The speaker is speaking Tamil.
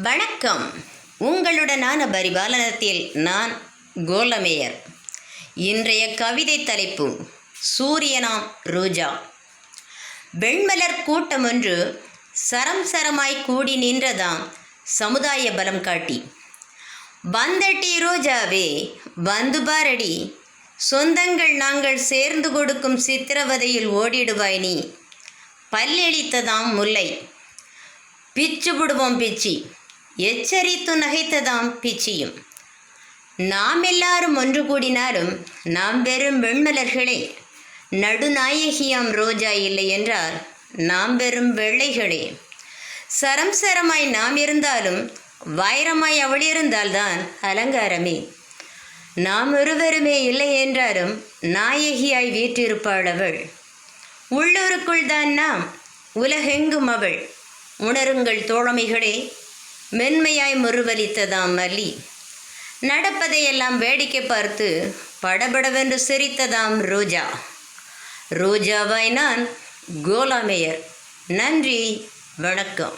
வணக்கம். உங்களுடனான பரிபாலனத்தில் நான் கோலமேயர். இன்றைய கவிதை தலைப்பு சூரியனாம் ரோஜா. வெண்மலர் கூட்டம் ஒன்று சரம் சரமாய் கூடி நின்றதாம் சமுதாய பலம் காட்டி. வந்தட்டி ரோஜாவே வந்து பாரடி, சொந்தங்கள் நாங்கள் சேர்ந்து கொடுக்கும் சித்திரவதையில் ஓடிடுவாய் நீ. பல்லெளித்ததாம் முல்லை, பிச்சு விடுவோம் பிச்சி, எச்சரித்து நகைத்ததாம் பிச்சியும். நாம் எல்லாரும் ஒன்று கூடினாலும் நாம் வெறும் வெண்மலர்களே, நடுநாயகியாம் ரோஜா இல்லை என்றால் நாம் வெறும் வெள்ளைகளே. சரம் சரமாய் நாம் இருந்தாலும் வைரமாய் அவள் இருந்தால்தான் அலங்காரமே. நாம் ஒருவருமே இல்லை என்றாலும் நாயகியாய் வீற்றிருப்பாள் அவள். உள்ளூருக்குள் தான் நாம், உலகெங்கும் அவள். உணருங்கள் தோழமைகளே, மென்மையாய் முறுவலித்ததாம் மல்லி. நடப்பதையெல்லாம் வேடிக்கை பார்த்து படபடவென்று சிரித்ததாம் ரோஜா. ரோஜாவாய் நான் கோலமேயர். நன்றி, வணக்கம்.